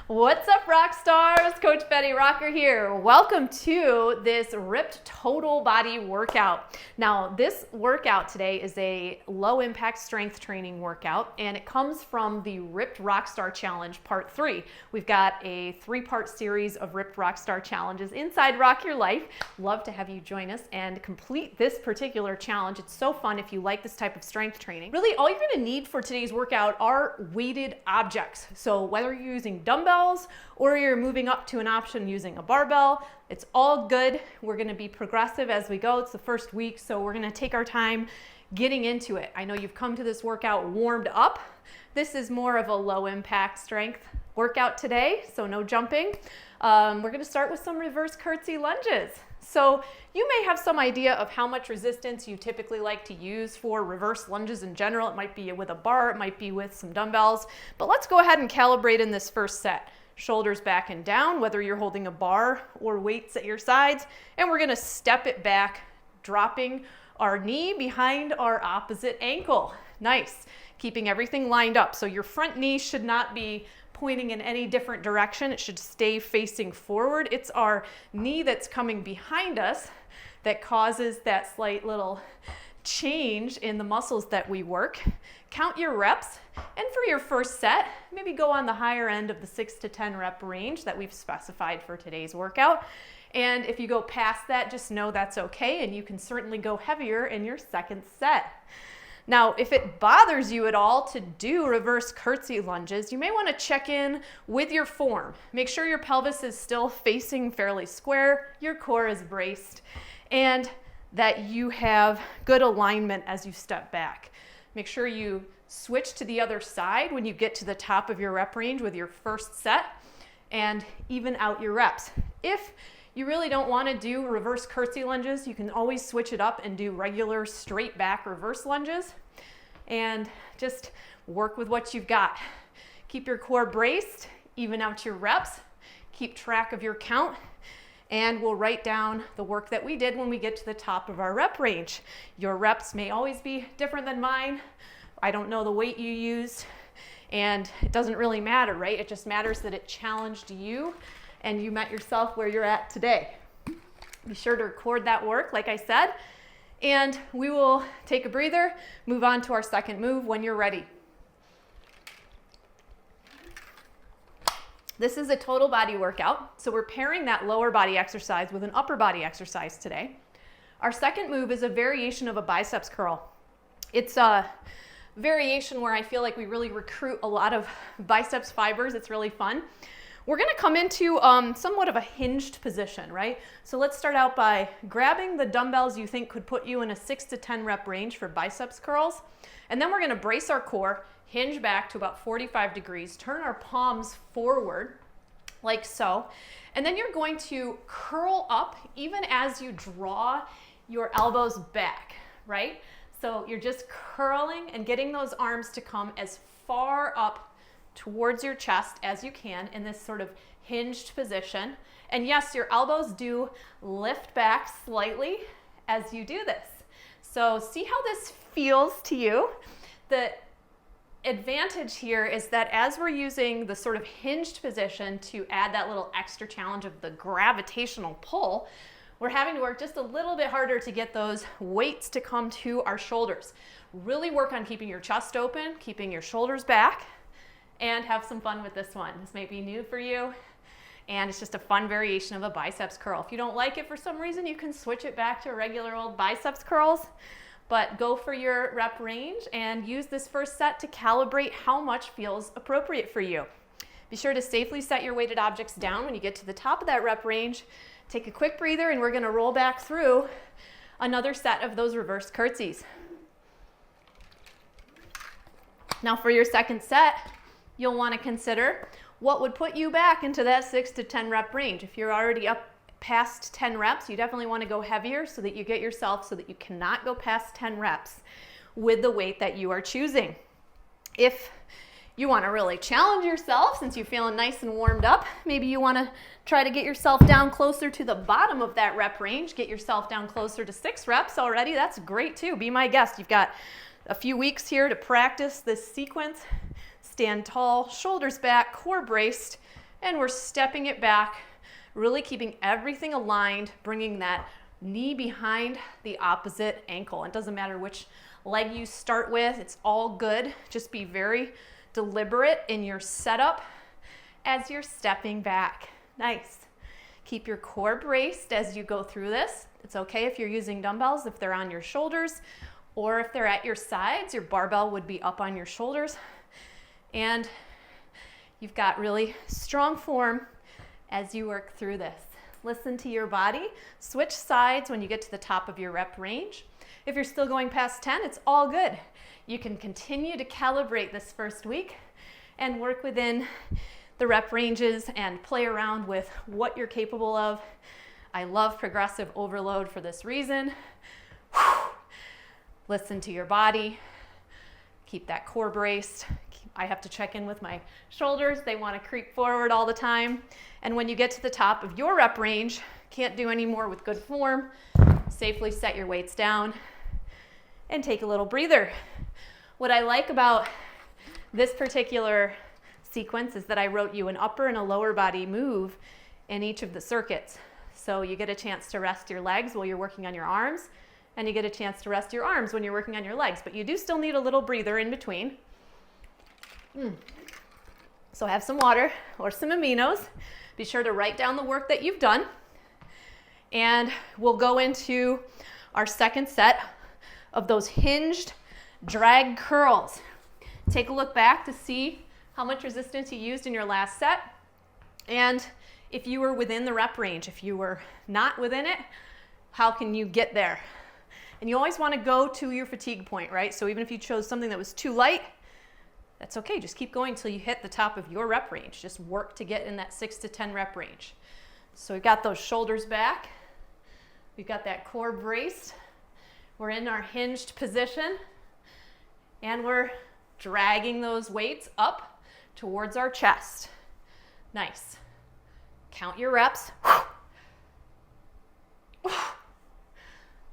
What's up, Rockstars? Coach Betty Rocker here. Welcome to this ripped total body workout. Now, this workout today is a low impact strength training workout, and it comes from the Ripped Rockstar Challenge Part 3. We've got a 3-part series of Ripped Rockstar challenges inside Rock Your Life. Love to have you join us and complete this particular challenge. It's so fun if you like this type of strength training. Really, all you're gonna need for today's workout are weighted objects. So whether you're using dumbbells or you're moving up to an option using a barbell, it's all good. We're gonna be progressive as we go. It's the first week, so we're gonna take our time getting into it. I know you've come to this workout warmed up. This is more of a low impact strength workout today, so no jumping. We're gonna start with some reverse curtsy lunges. So you may have some idea of how much resistance you typically like to use for reverse lunges in general. It might be with a bar, it might be with some dumbbells, but let's go ahead and calibrate in this first set. Shoulders back and down, whether you're holding a bar or weights at your sides, and we're gonna step it back, dropping our knee behind our opposite ankle. Nice, keeping everything lined up. So your front knee should not be pointing in any different direction. It should stay facing forward. It's our knee that's coming behind us that causes that slight little change in the muscles that we work. Count your reps, and for your first set, maybe go on the higher end of the 6 to 10 rep range that we've specified for today's workout. And if you go past that, just know that's okay, and you can certainly go heavier in your second set. Now, if it bothers you at all to do reverse curtsy lunges, you may want to check in with your form. Make sure your pelvis is still facing fairly square, your core is braced, and that you have good alignment as you step back. Make sure you switch to the other side when you get to the top of your rep range with your first set, and even out your reps. If you really don't want to do reverse curtsy lunges, you can always switch it up and do regular straight back reverse lunges and just work with what you've got. Keep your core braced, even out your reps, keep track of your count, and we'll write down the work that we did when we get to the top of our rep range. Your reps may always be different than mine. I don't know the weight you used, and it doesn't really matter, right? It just matters that it challenged you and you met yourself where you're at today. Be sure to record that work, like I said, and we will take a breather, move on to our second move when you're ready. This is a total body workout, so we're pairing that lower body exercise with an upper body exercise today. Our second move is a variation of a biceps curl. It's a variation where I feel like we really recruit a lot of biceps fibers. It's really fun. We're gonna come into somewhat of a hinged position, right? So let's start out by grabbing the dumbbells you think could put you in a 6 to 10 rep range for biceps curls. And then we're gonna brace our core, hinge back to about 45 degrees, turn our palms forward, like so. And then you're going to curl up even as you draw your elbows back, right? So you're just curling and getting those arms to come as far up towards your chest as you can in this sort of hinged position. And yes, your elbows do lift back slightly as you do this. So see how this feels to you. The advantage here is that as we're using the sort of hinged position to add that little extra challenge of the gravitational pull, we're having to work just a little bit harder to get those weights to come to our shoulders. Really work on keeping your chest open, keeping your shoulders back, and have some fun with this one. This may be new for you, and it's just a fun variation of a biceps curl. If you don't like it for some reason, you can switch it back to regular old biceps curls, but go for your rep range and use this first set to calibrate how much feels appropriate for you. Be sure to safely set your weighted objects down when you get to the top of that rep range. Take a quick breather, and we're gonna roll back through another set of those reverse curtsies. Now for your second set, you'll want to consider what would put you back into that 6 to 10 rep range. If you're already up past 10 reps, you definitely want to go heavier so that you get yourself so that you cannot go past 10 reps with the weight that you are choosing. If you want to really challenge yourself, since you're feeling nice and warmed up, maybe you want to try to get yourself down closer to the bottom of that rep range, get yourself down closer to 6 reps already. That's great too. Be my guest. You've got a few weeks here to practice this sequence. Stand tall, shoulders back, core braced, And we're stepping it back, really keeping everything aligned, bringing that knee behind the opposite ankle. It doesn't matter which leg you start with, it's all good. Just be very deliberate in your setup as you're stepping back. Nice. Keep your core braced as you go through this. It's okay if you're using dumbbells, if they're on your shoulders, or if they're at your sides, your barbell would be up on your shoulders. And you've got really strong form as you work through this. Listen to your body. Switch sides when you get to the top of your rep range. If you're still going past 10, it's all good. You can continue to calibrate this first week and work within the rep ranges and play around with what you're capable of. I love progressive overload for this reason. Listen to your body. Keep that core braced. I have to check in with my shoulders. They want to creep forward all the time. And when you get to the top of your rep range, can't do any more with good form, safely set your weights down and take a little breather. What I like about this particular sequence is that I wrote you an upper and a lower body move in each of the circuits. So you get a chance to rest your legs while you're working on your arms, and you get a chance to rest your arms when you're working on your legs, but you do still need a little breather in between. So have some water or some aminos. Be sure to write down the work that you've done. And we'll go into our second set of those hinged drag curls. Take a look back to see how much resistance you used in your last set. And if you were within the rep range, if you were not within it, how can you get there? And you always want to go to your fatigue point, right? So even if you chose something that was too light, that's okay. Just keep going until you hit the top of your rep range. Just work to get in that 6 to 10 rep range. So we've got those shoulders back. We've got that core braced. We're in our hinged position. And we're dragging those weights up towards our chest. Nice. Count your reps.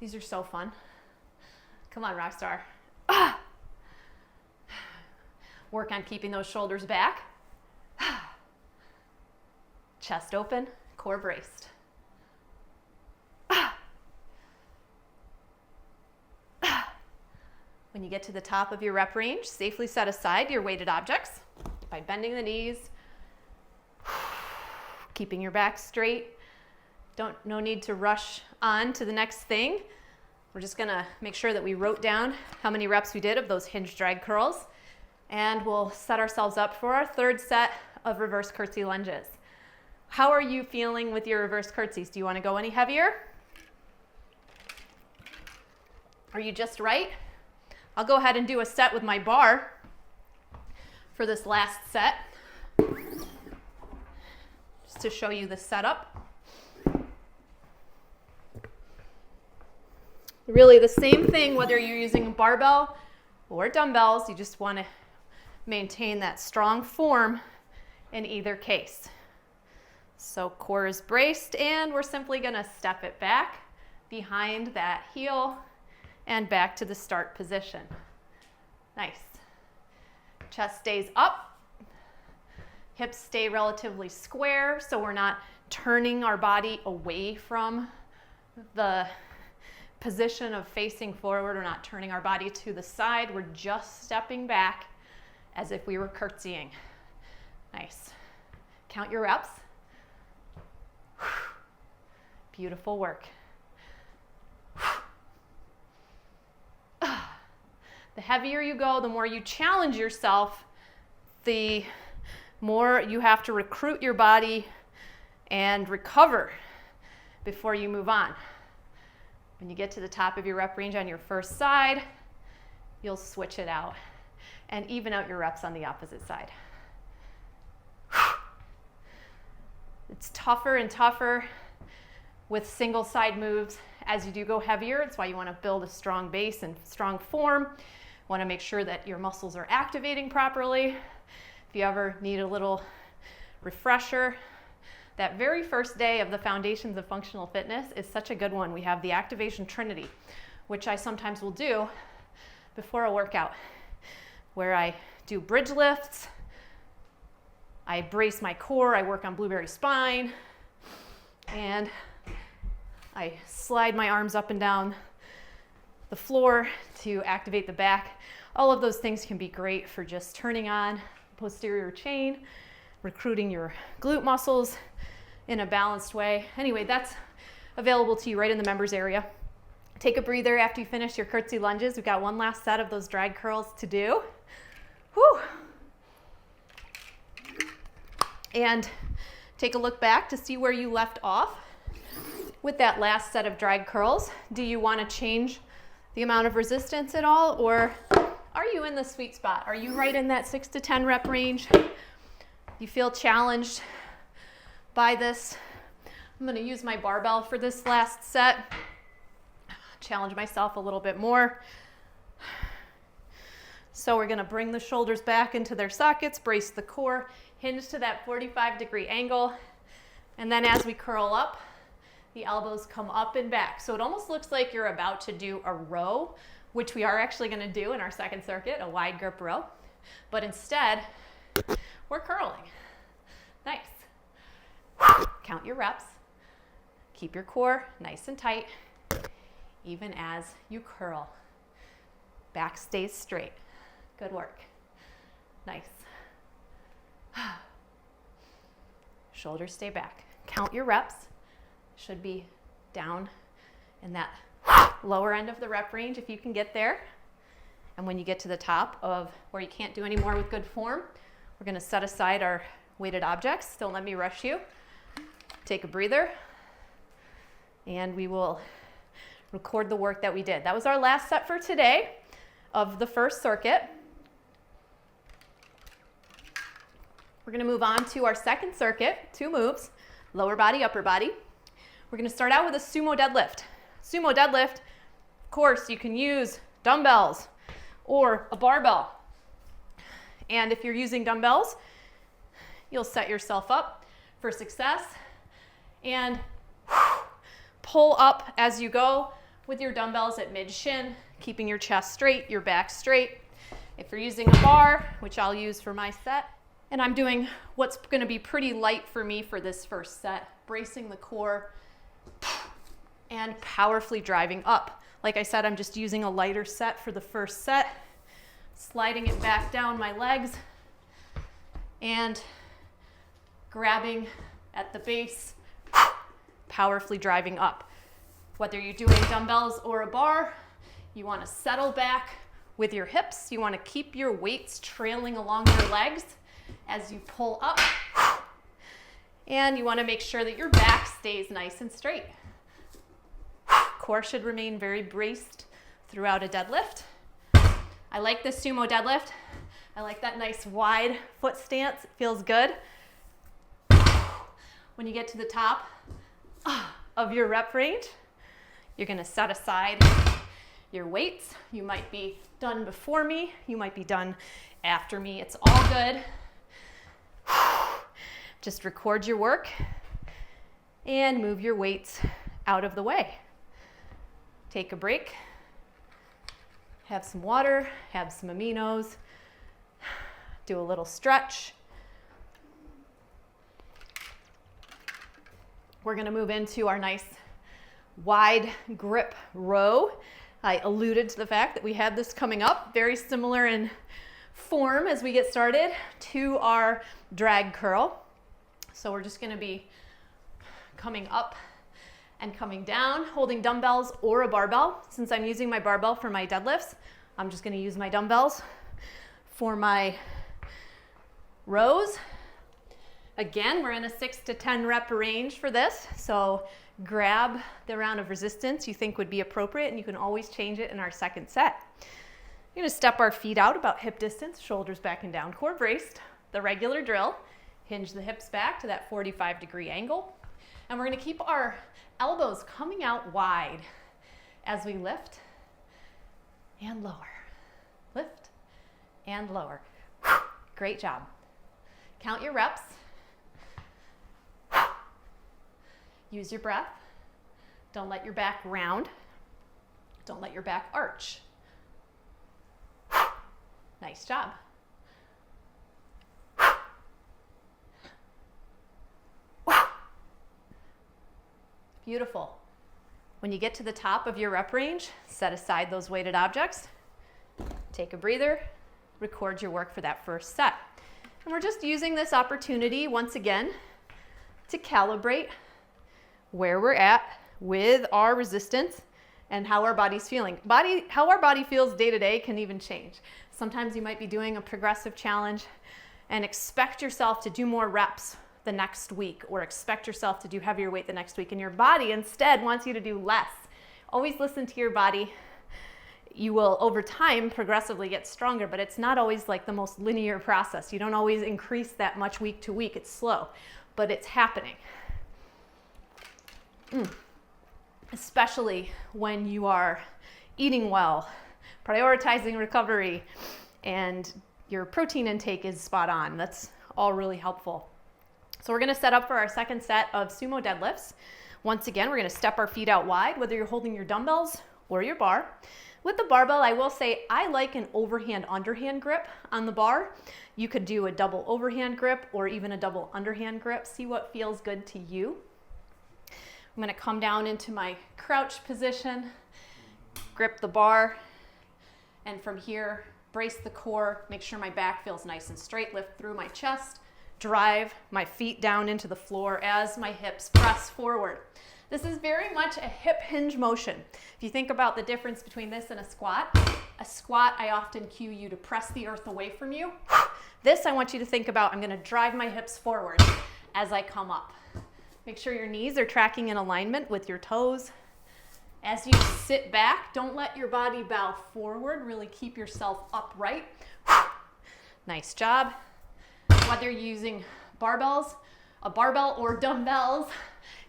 These are so fun. Come on, Rockstar. Work on keeping those shoulders back. Chest open, core braced. When you get to the top of your rep range, safely set aside your weighted objects by bending the knees, keeping your back straight. No need to rush on to the next thing. We're just gonna make sure that we wrote down how many reps we did of those hinge drag curls, and we'll set ourselves up for our third set of reverse curtsy lunges. How are you feeling with your reverse curtsies? Do you want to go any heavier? Are you just right? I'll go ahead and do a set with my bar for this last set, just to show you the setup. Really the same thing whether you're using a barbell or dumbbells. You just want to maintain that strong form in either case. So core is braced, and we're simply going to step it back behind that heel and back to the start position. Nice. Chest stays up. Hips stay relatively square, so we're not turning our body away from the position of facing forward. We're not turning our body to the side. We're just stepping back as if we were curtsying. Nice. Count your reps. Beautiful work. The heavier you go, the more you challenge yourself, the more you have to recruit your body and recover before you move on. When you get to the top of your rep range on your first side, you'll switch it out and even out your reps on the opposite side. It's tougher and tougher with single side moves as you do go heavier. It's why you want to build a strong base and strong form. You want to make sure that your muscles are activating properly. If you ever need a little refresher, that very first day of the Foundations of Functional Fitness is such a good one. We have the activation trinity, which I sometimes will do before a workout, where I do bridge lifts, I brace my core, I work on blueberry spine, and I slide my arms up and down the floor to activate the back. All of those things can be great for just turning on the posterior chain, recruiting your glute muscles in a balanced way. Anyway, that's available to you right in the members area. Take a breather after you finish your curtsy lunges. We've got one last set of those drag curls to do. Whew. And take a look back to see where you left off with that last set of drag curls. Do you want to change the amount of resistance at all, or are you in the sweet spot? Are you right in that 6 to 10 rep range? You feel challenged by this? I'm going to use my barbell for this last set. Challenge myself a little bit more. So we're going to bring the shoulders back into their sockets, brace the core, hinge to that 45-degree angle, and then as we curl up, the elbows come up and back. So it almost looks like you're about to do a row, which we are actually going to do in our second circuit, a wide grip row. But instead, we're curling. Nice. Count your reps. Keep your core nice and tight, even as you curl. Back stays straight. Good work. Nice. Shoulders stay back. Count your reps. Should be down in that lower end of the rep range if you can get there. And when you get to the top of where you can't do any more with good form, we're going to set aside our weighted objects. Don't let me rush you. Take a breather, and we will record the work that we did. That was our last set for today of the first circuit. We're going to move on to our second circuit, 2 moves, lower body, upper body. We're going to start out with a sumo deadlift. Sumo deadlift, of course, you can use dumbbells or a barbell. And if you're using dumbbells, you'll set yourself up for success and pull up as you go with your dumbbells at mid-shin, keeping your chest straight, your back straight. If you're using a bar, which I'll use for my set, and I'm doing what's going to be pretty light for me for this first set, bracing the core and powerfully driving up. Like I said, I'm just using a lighter set for the first set, sliding it back down my legs and grabbing at the base, powerfully driving up. Whether you're doing dumbbells or a bar, you want to settle back with your hips. You want to keep your weights trailing along your legs as you pull up. And you want to make sure that your back stays nice and straight. Core should remain very braced throughout a deadlift. I like this sumo deadlift. I like that nice wide foot stance. It feels good. When you get to the top of your rep range, you're going to set aside your weights. You might be done before me. You might be done after me. It's all good. Just record your work and move your weights out of the way. Take a break. Have some water. Have some aminos. Do a little stretch. We're going to move into our nice wide grip row. I alluded to the fact that we had this coming up, very similar in form as we get started to our drag curl. So we're just going to be coming up and coming down, holding dumbbells or a barbell. Since I'm using my barbell for my deadlifts, I'm just going to use my dumbbells for my rows. Again, we're in a 6 to 10 rep range for this, so grab the amount of resistance you think would be appropriate, and you can always change it in our second set. We're going to step our feet out about hip distance, shoulders back and down, core braced, the regular drill. Hinge the hips back to that 45-degree angle, and we're going to keep our elbows coming out wide as we lift and lower. Lift and lower. Great job. Count your reps. Use your breath. Don't let your back round. Don't let your back arch. Nice job. Beautiful. When you get to the top of your rep range, set aside those weighted objects, take a breather, record your work for that first set. And we're just using this opportunity once again to calibrate where we're at with our resistance and how our body's feeling. How our body feels day to day can even change. Sometimes you might be doing a progressive challenge and expect yourself to do more reps the next week, or expect yourself to do heavier weight the next week, and your body instead wants you to do less. Always listen to your body. You will, over time, progressively get stronger, but it's not always like the most linear process. You don't always increase that much week to week. It's slow, but it's happening. Especially when you are eating well, prioritizing recovery, and your protein intake is spot on. That's all really helpful. So we're gonna set up for our second set of sumo deadlifts. Once again, we're gonna step our feet out wide, whether you're holding your dumbbells or your bar. With the barbell, I will say I like an overhand-underhand grip on the bar. You could do a double overhand grip or even a double underhand grip. See what feels good to you. I'm gonna come down into my crouch position, grip the bar, and from here, brace the core, make sure my back feels nice and straight, lift through my chest, drive my feet down into the floor as my hips press forward. This is very much a hip hinge motion. If you think about the difference between this and a squat, I often cue you to press the earth away from you. This I want you to think about, I'm gonna drive my hips forward as I come up. Make sure your knees are tracking in alignment with your toes. As you sit back, don't let your body bow forward, really keep yourself upright. Nice job. Whether you're using barbells, a barbell or dumbbells,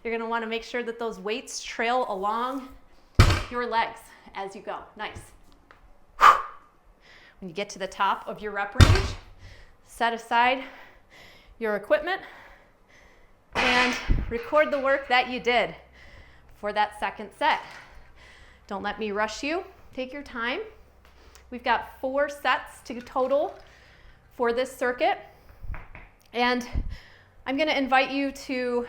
you're gonna wanna make sure that those weights trail along your legs as you go. Nice. When you get to the top of your rep range, set aside your equipment and record the work that you did for that second set. Don't let me rush you. Take your time. We've got 4 sets to total for this circuit. And I'm gonna invite you to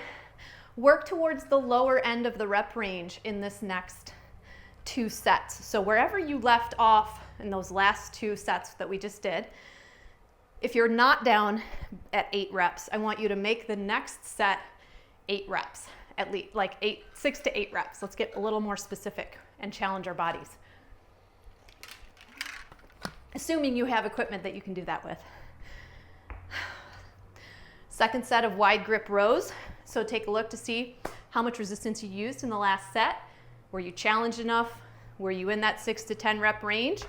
work towards the lower end of the rep range in this next 2 sets. So wherever you left off in those last 2 sets that we just did, if you're not down at 8 reps, I want you to make the next set 8 reps, at least, like 6 to 8 reps. Let's get a little more specific and challenge our bodies. Assuming you have equipment that you can do that with. Second set of wide grip rows. So take a look to see how much resistance you used in the last set. Were you challenged enough? Were you in that 6 to 10 rep range?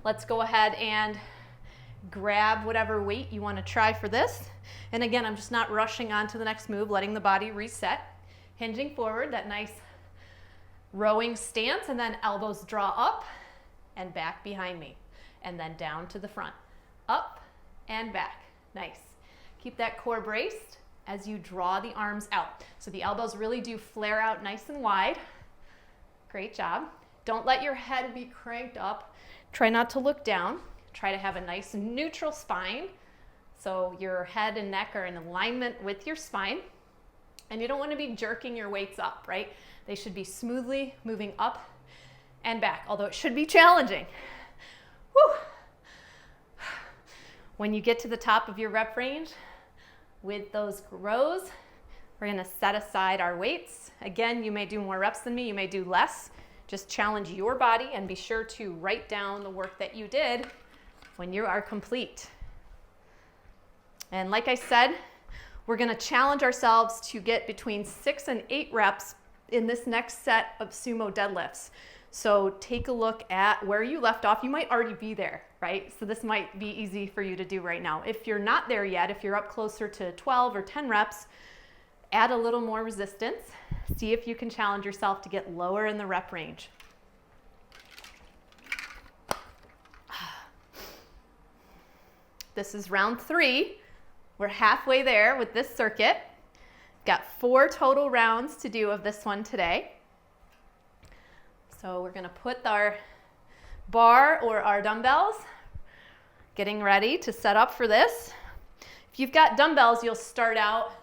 Let's go ahead and grab whatever weight you want to try for this. And again, I'm just not rushing on to the next move, letting the body reset. Hinging forward, that nice rowing stance, and then elbows draw up and back behind me. And then down to the front. Up and back. Nice. Keep that core braced as you draw the arms out. So the elbows really do flare out nice and wide. Great job. Don't let your head be cranked up. Try not to look down. Try to have a nice neutral spine. So your head and neck are in alignment with your spine. And you don't want to be jerking your weights up, right? They should be smoothly moving up and back, although it should be challenging. Whew. When you get to the top of your rep range, with those rows, we're gonna set aside our weights. Again, you may do more reps than me, you may do less. Just challenge your body and be sure to write down the work that you did when you are complete. And like I said, we're gonna challenge ourselves to get between 6 and 8 reps in this next set of sumo deadlifts. So take a look at where you left off. You might already be there, right? So this might be easy for you to do right now. If you're not there yet, if you're up closer to 12 or 10 reps, add a little more resistance. See if you can challenge yourself to get lower in the rep range. This is round 3. We're halfway there with this circuit. Got 4 total rounds to do of this one today. So we're gonna put our bar or our dumbbells, getting ready to set up for this. If you've got dumbbells, you'll start out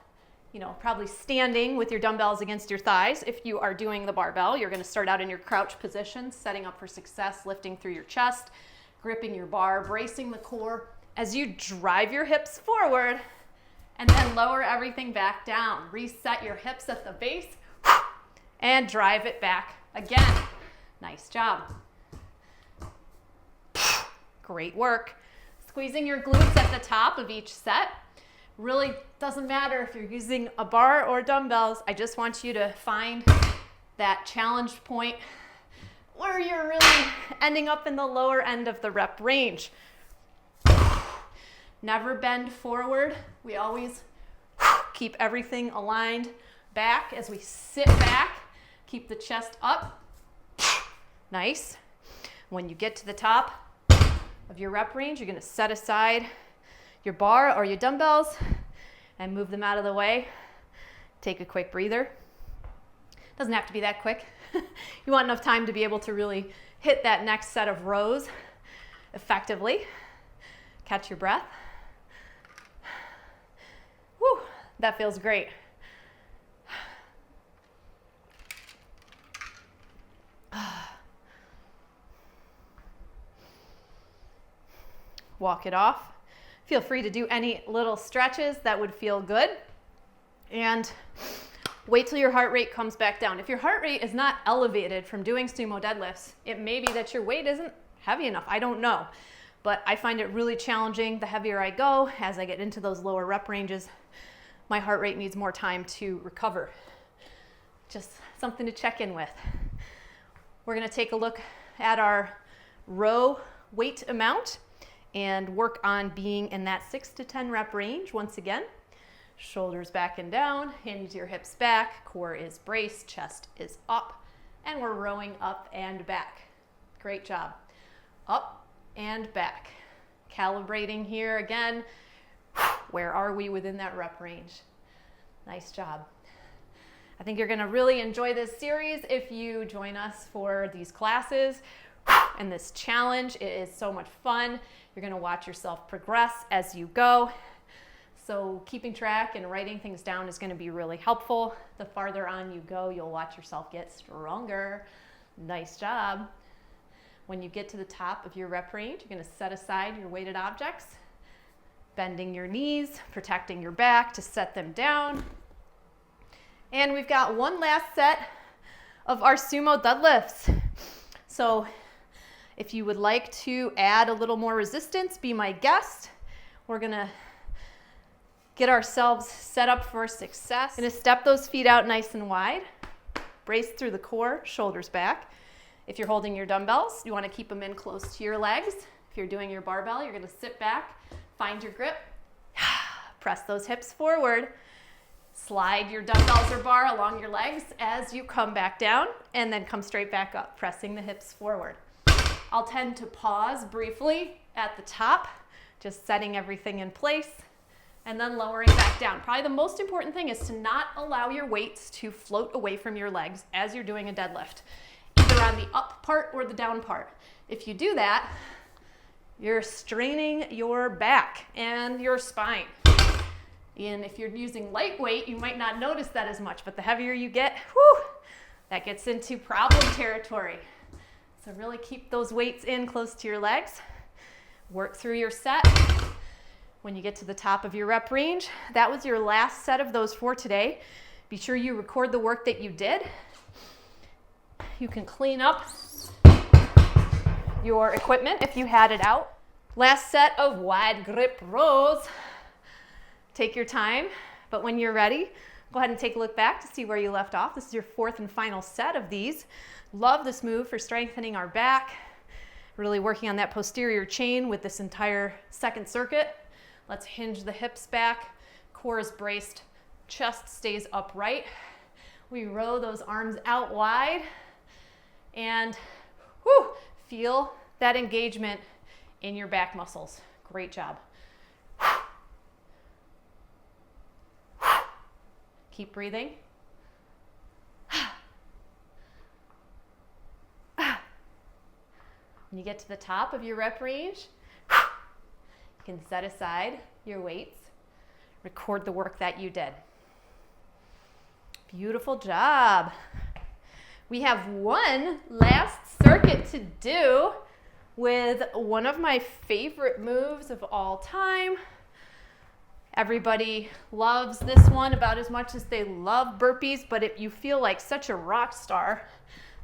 probably standing with your dumbbells against your thighs. If you are doing the barbell, you're going to start out in your crouch position, setting up for success, lifting through your chest, gripping your bar, bracing the core as you drive your hips forward, and then lower everything back down. Reset your hips at the base and drive it back again. Nice job. Great work. Squeezing your glutes at the top of each set. Really doesn't matter if you're using a bar or dumbbells. I just want you to find that challenge point where you're really ending up in the lower end of the rep range. Never bend forward. We always keep everything aligned back as we sit back. Keep the chest up. Nice. When you get to the top of your rep range, you're going to set aside your bar or your dumbbells and move them out of the way. Take a quick breather. Doesn't have to be that quick. You want enough time to be able to really hit that next set of rows effectively. Catch your breath. Woo, that feels great. Walk it off. Feel free to do any little stretches that would feel good. And wait till your heart rate comes back down. If your heart rate is not elevated from doing sumo deadlifts, it may be that your weight isn't heavy enough. I don't know. But I find it really challenging the heavier I go. As I get into those lower rep ranges, my heart rate needs more time to recover. Just something to check in with. We're going to take a look at our row weight amount and work on being in that 6 to 10 rep range once again. Shoulders back and down, hinge your hips back, core is braced, chest is up, and we're rowing up and back. Great job. Up and back. Calibrating here again. Where are we within that rep range? Nice job. I think you're going to really enjoy this series if you join us for these classes and this challenge. It is so much fun. You're going to watch yourself progress as you go. So keeping track and writing things down is going to be really helpful. The farther on you go, you'll watch yourself get stronger. Nice job. When you get to the top of your rep range, you're going to set aside your weighted objects, bending your knees, protecting your back to set them down. And we've got one last set of our sumo deadlifts. So if you would like to add a little more resistance, be my guest. We're going to get ourselves set up for success. Going to step those feet out nice and wide. Brace through the core, shoulders back. If you're holding your dumbbells, you want to keep them in close to your legs. If you're doing your barbell, you're going to sit back, find your grip, press those hips forward. Slide your dumbbells or bar along your legs as you come back down, and then come straight back up, pressing the hips forward. I'll tend to pause briefly at the top, just setting everything in place, and then lowering back down. Probably the most important thing is to not allow your weights to float away from your legs as you're doing a deadlift, either on the up part or the down part. If you do that, you're straining your back and your spine. And if you're using lightweight, you might not notice that as much, but the heavier you get, that gets into problem territory. So really keep those weights in close to your legs. Work through your set. When you get to the top of your rep range, that was your last set of those for today. Be sure you record the work that you did. You can clean up your equipment if you had it out. Last set of wide grip rows. Take your time, but when you're ready, go ahead and take a look back to see where you left off. This is your fourth and final set of these. Love this move for strengthening our back, really working on that posterior chain with this entire second circuit. Let's hinge the hips back, core is braced, chest stays upright. We row those arms out wide and feel that engagement in your back muscles. Great job. Keep breathing. When you get to the top of your rep range, you can set aside your weights, record the work that you did. Beautiful job. We have one last circuit to do with one of my favorite moves of all time. Everybody loves this one about as much as they love burpees, but if you feel like such a rock star,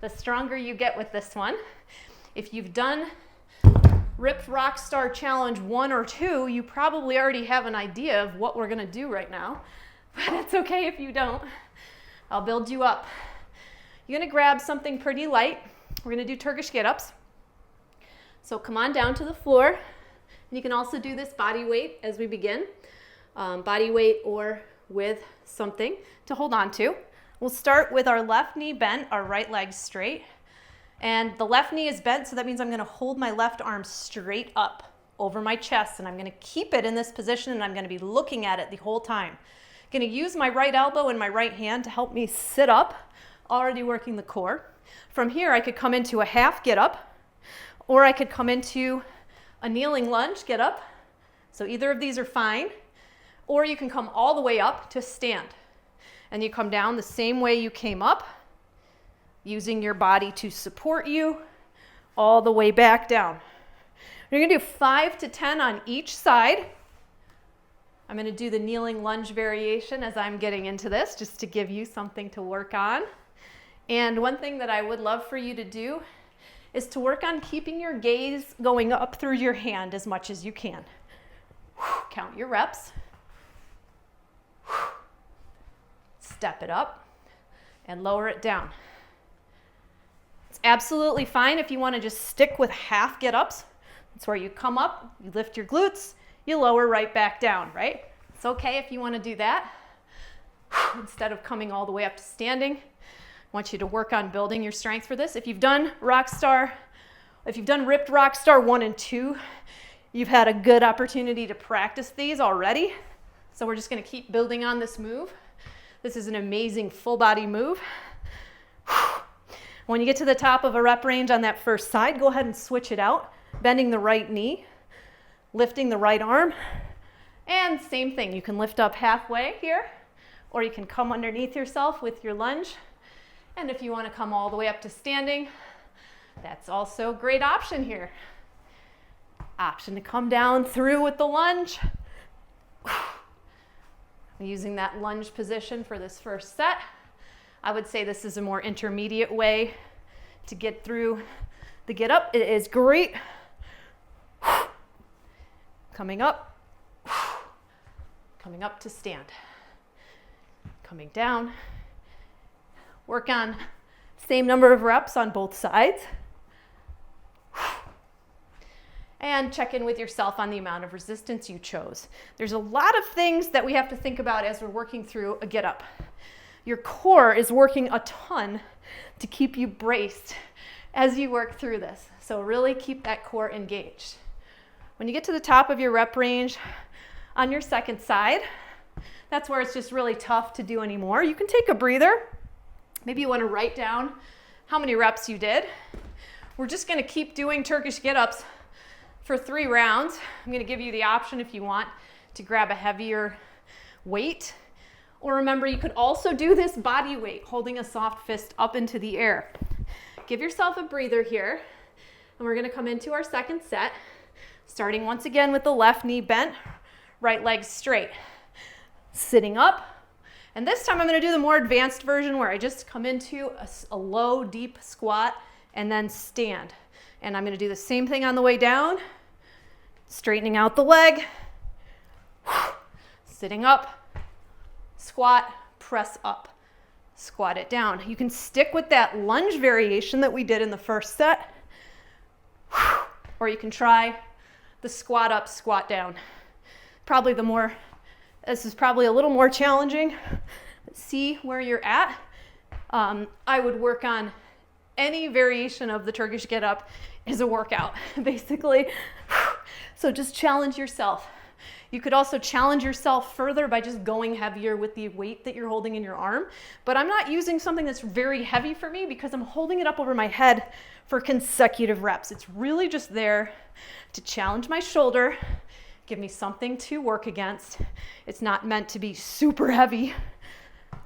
the stronger you get with this one. If you've done Ripped Rockstar Challenge 1 or 2, you probably already have an idea of what we're gonna do right now, but it's okay if you don't. I'll build you up. You're gonna grab something pretty light. We're gonna do Turkish get-ups. So come on down to the floor. And you can also do this body weight as we begin. Body weight or with something to hold on to. We'll start with our left knee bent, our right leg straight. And the left knee is bent, so that means I'm gonna hold my left arm straight up over my chest, and I'm gonna keep it in this position, and I'm gonna be looking at it the whole time. Gonna use my right elbow and my right hand to help me sit up, already working the core. From here, I could come into a half get up, or I could come into a kneeling lunge get up. So either of these are fine. Or you can come all the way up to stand. And you come down the same way you came up, using your body to support you, all the way back down. You're gonna do 5 to 10 on each side. I'm gonna do the kneeling lunge variation as I'm getting into this, just to give you something to work on. And one thing that I would love for you to do is to work on keeping your gaze going up through your hand as much as you can. Count your reps. Step it up and lower it down. It's absolutely fine if you want to just stick with half get-ups. That's where you come up, you lift your glutes, you lower right back down, right? It's okay if you want to do that. Instead of coming all the way up to standing, I want you to work on building your strength for this. If you've done Rockstar, if you've done Ripped Rockstar 1 and 2, you've had a good opportunity to practice these already. So we're just going to keep building on this move. This is an amazing full body move. When you get to the top of a rep range on that first side, go ahead and switch it out, bending the right knee, lifting the right arm, and same thing. You can lift up halfway here, or you can come underneath yourself with your lunge. And if you want to come all the way up to standing, that's also a great option here. Option to come down through with the lunge. Using that lunge position for this first set. I would say this is a more intermediate way to get through the get up. It is great. Coming up to stand. Coming down. Work on same number of reps on both sides. And check in with yourself on the amount of resistance you chose. There's a lot of things that we have to think about as we're working through a get up. Your core is working a ton to keep you braced as you work through this. So really keep that core engaged. When you get to the top of your rep range on your second side, that's where it's just really tough to do anymore. You can take a breather. Maybe you want to write down how many reps you did. We're just going to keep doing Turkish get-ups for 3 rounds. I'm going to give you the option if you want to grab a heavier weight. Or remember, you could also do this body weight, holding a soft fist up into the air. Give yourself a breather here. And we're going to come into our second set, starting once again with the left knee bent, right leg straight. Sitting up. And this time I'm going to do the more advanced version where I just come into a low, deep squat and then stand. And I'm going to do the same thing on the way down. Straightening out the leg, sitting up, squat, press up, squat it down. You can stick with that lunge variation that we did in the first set, or you can try the squat up, squat down. This is probably a little more challenging. See where you're at. I would work on any variation of the Turkish get up is a workout, basically. So just challenge yourself. You could also challenge yourself further by just going heavier with the weight that you're holding in your arm. But I'm not using something that's very heavy for me because I'm holding it up over my head for consecutive reps. It's really just there to challenge my shoulder, give me something to work against. It's not meant to be super heavy.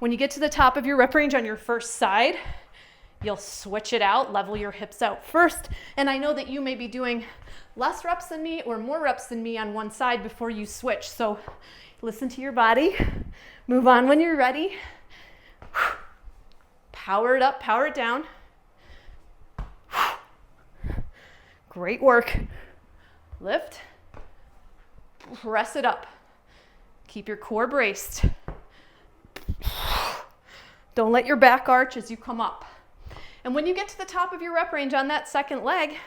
When you get to the top of your rep range on your first side, you'll switch it out, level your hips out first. And I know that you may be doing less reps than me or more reps than me on one side before you switch. So listen to your body. Move on when you're ready. Power it up, power it down. Great work. Lift. Press it up. Keep your core braced. Don't let your back arch as you come up. And when you get to the top of your rep range on that second leg, you're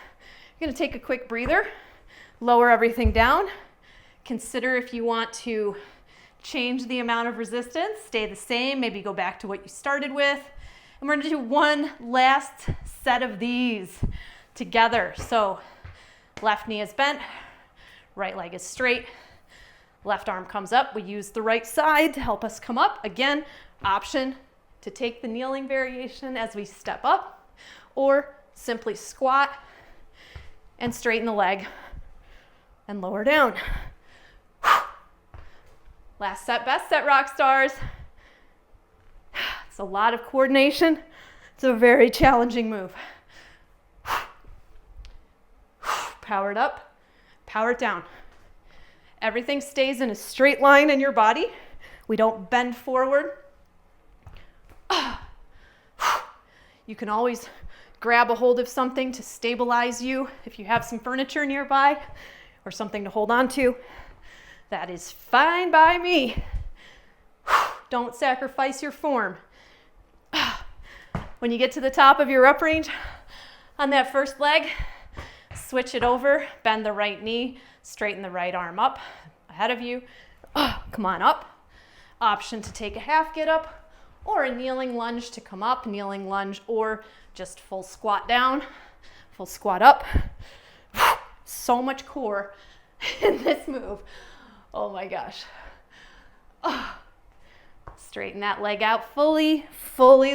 going to take a quick breather, lower everything down. Consider if you want to change the amount of resistance, stay the same, maybe go back to what you started with. And we're going to do one last set of these together. So left knee is bent, right leg is straight, left arm comes up. We use the right side to help us come up. Again, option to take the kneeling variation as we step up, or simply squat and straighten the leg and lower down. Last set, best set, rock stars. It's a lot of coordination. It's a very challenging move. Power it up, power it down. Everything stays in a straight line in your body. We don't bend forward. You can always grab a hold of something to stabilize you if you have some furniture nearby or something to hold on to. That is fine by me. Don't sacrifice your form. When you get to the top of your rep range on that first leg, switch it over, bend the right knee, straighten the right arm up ahead of you. Come on up. Option to take a half get up or a kneeling lunge to come up, kneeling lunge, or just full squat down, full squat up. So much core in this move. Oh my gosh. Straighten that leg out fully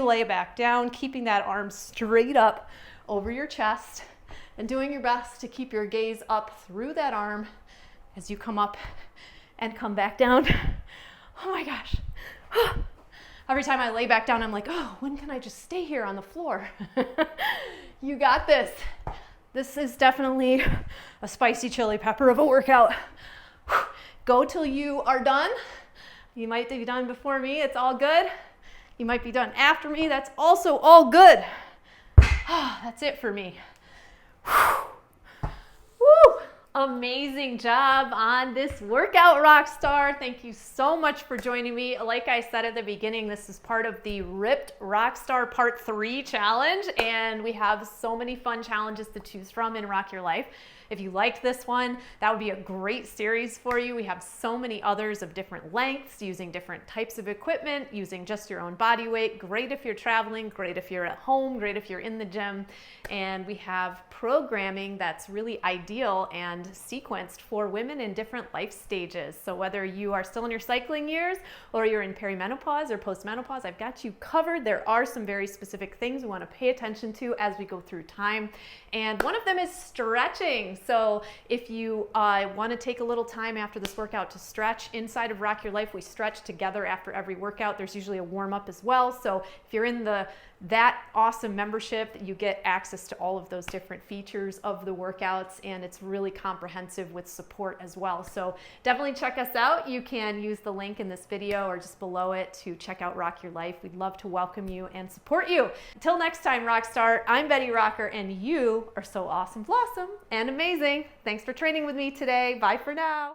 lay back down, keeping that arm straight up over your chest and doing your best to keep your gaze up through that arm as you come up and come back down. Oh my gosh. Every time I lay back down, I'm like, oh, when can I just stay here on the floor? You got this. This is definitely a spicy chili pepper of a workout. Go till you are done. You might be done before me. It's all good. You might be done after me. That's also all good. That's it for me. Woo! Amazing job on this workout, Rockstar. Thank you so much for joining me. Like I said at the beginning, this is part of the Ripped Rockstar Part 3 challenge, and we have so many fun challenges to choose from in Rock Your Life. If you liked this one, that would be a great series for you. We have so many others of different lengths, using different types of equipment, using just your own body weight. Great if you're traveling, great if you're at home, great if you're in the gym. And we have programming that's really ideal and sequenced for women in different life stages. So whether you are still in your cycling years or you're in perimenopause or postmenopause, I've got you covered. There are some very specific things we want to pay attention to as we go through time. And one of them is stretching. So if you want to take a little time after this workout to stretch, inside of Rock Your Life, we stretch together after every workout. There's usually a warm up as well. So if you're in that awesome membership, you get access to all of those different features of the workouts, and it's really comprehensive with support as well. So definitely check us out. You can use the link in this video or just below it to check out Rock Your Life. We'd love to welcome you and support you. Until next time, Rockstar, I'm Betty Rocker, and you are so awesome, blossom, and amazing. Thanks for training with me today. Bye for now.